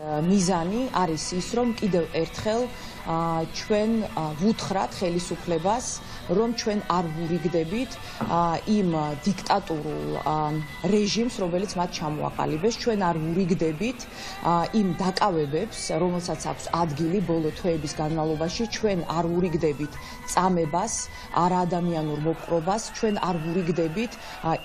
მიზანი არის ის, რომ კიდევ ერთხელ ჩვენ ვუთხრათ ხელისუფლებას, რომ ჩვენ არ ვურიგდებით იმ დიქტატურულ რეჟიმს, რომელიც მათ ჩამოაყალიბეს, ჩვენ არ ვურიგდებით იმ დაკავებებს, რომელსაც აქვს ადგილი ბოლო თვეების განმავლობაში, ჩვენ არ ვურიგდებით წამებას, არაადამიანურ მოპყრობას, ჩვენ არ ვურიგდებით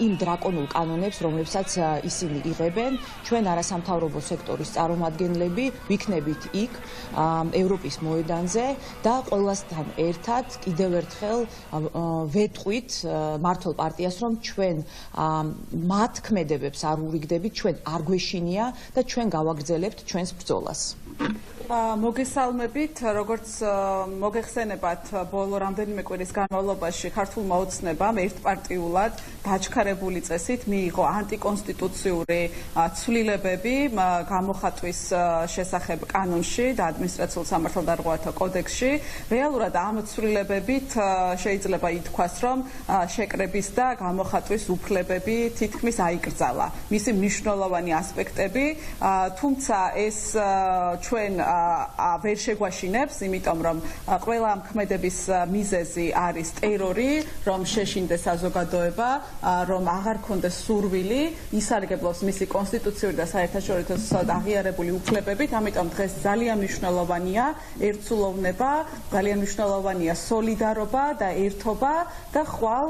იმ დრაკონულ კანონებს, რომლებსაც ისინი იღებენ, ჩვენ არასამთავრობო სექტორის წარმომადგენლები ვიქნებით იქ ევროპის მოედანზე და ყველასთან ერთად კიდევ ერთხელ ვეტყვით მართლ პარტიას, რომ ჩვენ მათ ქმედებებს არ ვურიგდებით, ჩვენ არ გვეშინია და ჩვენ გავაგრძელებთ ჩვენს ბრძოლას. მოგესალმებით, როგორც მოგეხსენებათ, ბოლო რამდენიმე კვირის განმავლობაში ქართულმა ოცნებამ ერთპარტიულად დაჩქარებული წესით მიიღო ანტიკონსტიტუციური ცვლილებები გამოხატვის შესახებ კანონში და ადმინისტრაციულ სამართალდარღვევათა კოდექსში. რეალურად ამ ცვლილებებით შეიძლება ითქვას, რომ შეკრების და გამოხატვის უფლებები თითქმის აიკრძალა. მისი მნიშვნელოვანი ასპექტები, თუმცა ეს ჩვენ ვერ შეგვაშინებს, იმიტომ რომ ყველა ამ ქმედების მიზეზი არის ტერორი, რომ შეშინდეს საზოგადოება, რომ აღარ ქონდეს სურვილი ისარგებლოს მისი კონსტიტუციური და საერთაშორისო აღიარებული უფლებებით, ამიტომ დღეს ძალიან მნიშვნელოვანია ერთსულოვნება, ძალიან მნიშვნელოვანია სოლიდარობა და ერთობა და ხვალ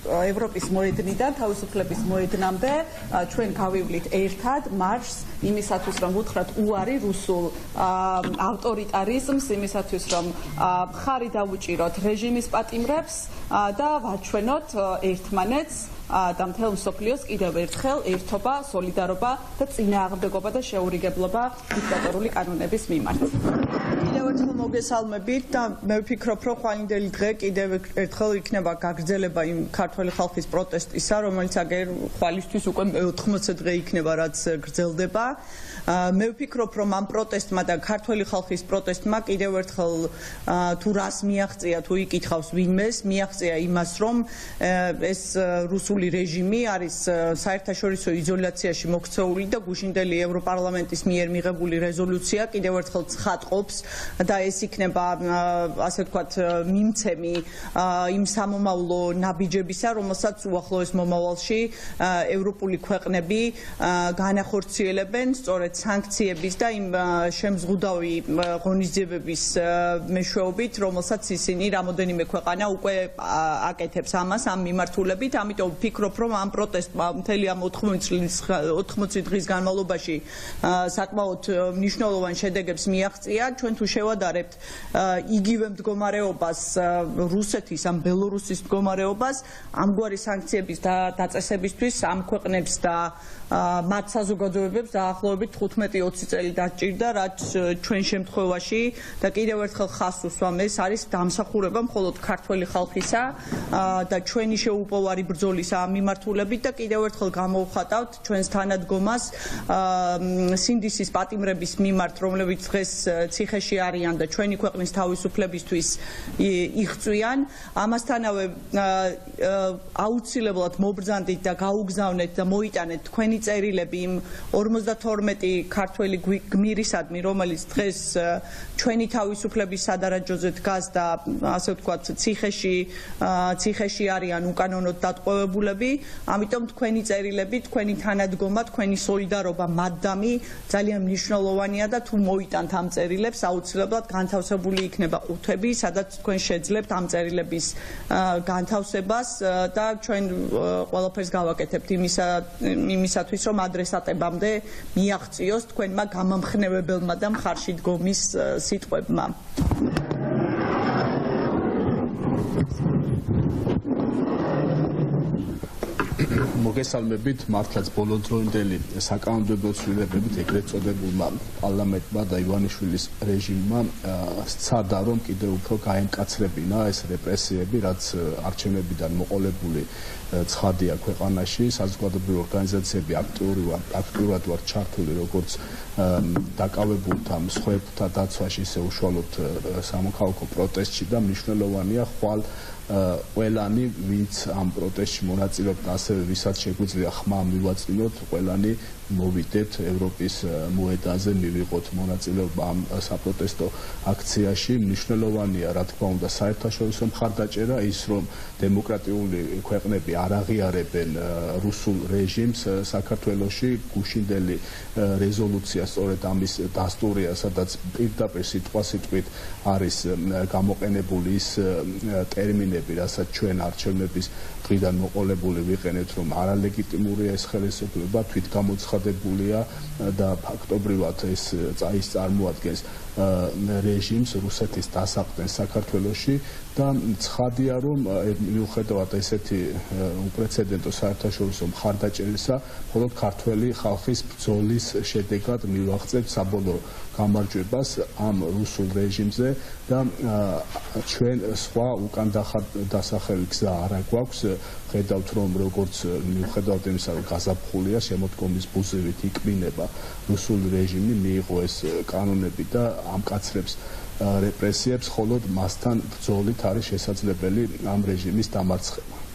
ევროპის მოედნიდან თავისუფლების მოედნამდე ჩვენ გავივლით ერთად მარშს იმისათვის, რომ უთხრათ უარი რუსულ ავტორიტარიზმს, იმისათვის, რომ მხარი დავუჭიროთ რეჟიმის პატიმრებს და ვაჩვენოთ ერთმანეთს და მთელ მსოფლიოს კიდევ ერთხელ ერთობა, სოლიდარობა და წინააღმდეგობა და შეურიგებლობა დიქტატორული კანონების მიმართ. კიდევ ერთხელ მოგესალმებით და მე ვფიქრობ, რომ ხვალინდელი დღე კიდევ ერთხელ იქნება გაგრძელება იმ ქართველი ხალხის პროტესტისა, რომელიც აგერ ხვალისთვის უკვე 80 დღე იქნება, რაც გრძელდება. მე ვფიქრობ, რომ ამ პროტესტმა და ქართველი ხალხის პროტესტმა კიდევ ერთხელ თუ რას მიაღწია, თუ იკითხავს ვინმეს, მიაღწია იმას, რომ ეს რუსული რეჟიმი არის საერთაშორისო იზოლაციაში მოქცეული და გუშინდელი ევროპარლამენტის მიერ მიღებული რეზოლუცია კიდევ ერთხელ ცხადყოფს და ეს იქნება ასე ვთქვათ მიმცემი იმ სამომავლო ნაბიჯებისა, რომელსაც უახლოეს მომავალში ევროპული ქვეყნები განახორციელებენ სწორედ სანქციების და იმ შემზღუდავი ღონისძიებების მეშვეობით, რომელსაც ისინი რამოდენიმე ქვეყანა უკვე აკეთებს ამას ამ მიმართულებით. ამიტომ ვფიქრობ, რომ ამ პროტესტმა მთელი ამ 80 დღის განმავლობაში საკმაოდ მნიშვნელოვან შედეგებს მიაღწია. ჩვენ თუ შევადარებთ იგივე მდგომარეობას რუსეთის ან ბელორუსის მდგომარეობას, ამგვარი სანქციების დაწესებისთვის ამ ქვეყნებს და მათ საზოგადოებებს დაახლოებით 15-20 წელი დაჭირდა, რაც ჩვენ შემთხვევაში და კიდევ ერთხელ ხაზს უსვამ, ეს არის დამსახურება მხოლოდ ქართველი ხალხისა და ჩვენი შეუპოვარი ბრძოლის ამ მიმართულებით და კიდევ ერთხელ გამოვხატავთ ჩვენს თანადგომას სინდისის პატიმრების მიმართ, რომლებიც დღეს ციხეში არიან და ჩვენი ქვეყნის თავისუფლებისთვის იღწვიან. ამასთანავე აუცილებლად მობრძანდით და გაუგზავნეთ და მოიტანეთ თქვენი წერილები იმ 52 ქართველი გმირისადმი, რომელიც დღეს ჩვენი თავისუფლების სადარაჯოზე დგას და ასე ვთქვათ ციხეში არიან უკანონოდ დატყვევებულები. ამიტომ თქვენი წერილები, თქვენი თანადგომა, თქვენი სოლიდარობა მათდამი ძალიან მნიშვნელოვანია და თუ მოიტანთ ამ წერილებს, აუცილებლად განთავსებული იქნება ყუთები, სადაც თქვენ შეძლებთ ამ წერილების განთავსებას და ჩვენ ყველაფერს გავაკეთებთ იმისათვის, რომ ადრესატებამდე მიაღწიოს თქვენმა გამამხნევებელმა და მხარში დგომის სიტყვებმა. მოგესალმებით, მართლაც ბოლოდროინდელი საკანონმდებლო ცვლილებებით ეგრეთ წოდებულმა პარლამენტმა და ივანიშვილის რეჟიმმა სცადა, რომ კიდევ უფრო გაემკაცრებინა ეს რეპრესიები, რაც არჩევნებიდან მოყოლებული ცხადია ქვეყანაში. საზოგადოებრივი ორგანიზაციები აქტიურად ვარ ჩართული როგორც დაკავებულთა მსხვერპლთა დაცვაში, ისე უშუალოდ სამოქალაქო პროტესტში და მნიშვნელოვანია ხვალ ყველანი, ვინც ამ პროტესტში მონაწილეობთ, ასევე ვისაც შეგვიძლია ხმა მივაწვინოთ, ყველანი მოვიდეთ ევროპის მოედანზე, მივიღოთ მონაწილეობა ამ საპროტესტო აქციაში. მნიშვნელოვანია, რა თქმა უნდა, საერთაშორისო მხარდაჭერა, ის რომ დემოკრატიული ქვეყნები არ აღიარებენ რუსულ რეჟიმს საქართველოში. გუშინდელი რეზოლუცია სწორედ ამის დასტურია, სადაც პირდაპირ სიტყვასიტყვით არის გამოყენებული ის ტერმინები, რასაც ჩვენ არჩევნების დღიდან მოყოლებული ვიყენეთ, რომ არალეგიტიმურია ეს ხელისუფლება, თვითგამოცხადებულია და ფაქტობრივად ეს წარმოადგენს რეჟიმს, რუსეთის დასაყრდენს საქართველოში და ცხადია, რომ მიუხედავად ესეთი უპრეცედენტო საერთაშორისო მხარდაჭერისა, მხოლოდ ქართველი ხალხის ბრძოლის შედეგად მივაღწევთ საბოლოო გამარჯვებას ამ რუსულ რეჟიმზე და ჩვენ სხვა უკან დასახელი გზა არ გვაქვს. ხედავთ, რომ როგორც მიუხედავად იმისა, რომ გაზაფხულია, შემოდგომის ბუზივით იკმინება რუსული რეჟიმი, მიიღო ეს კანონები და ამკაცრებს რეპრესიებს, ხოლო მასთან ბრძოლით არის შესაძლებელი ამ რეჟიმის დამარცხება.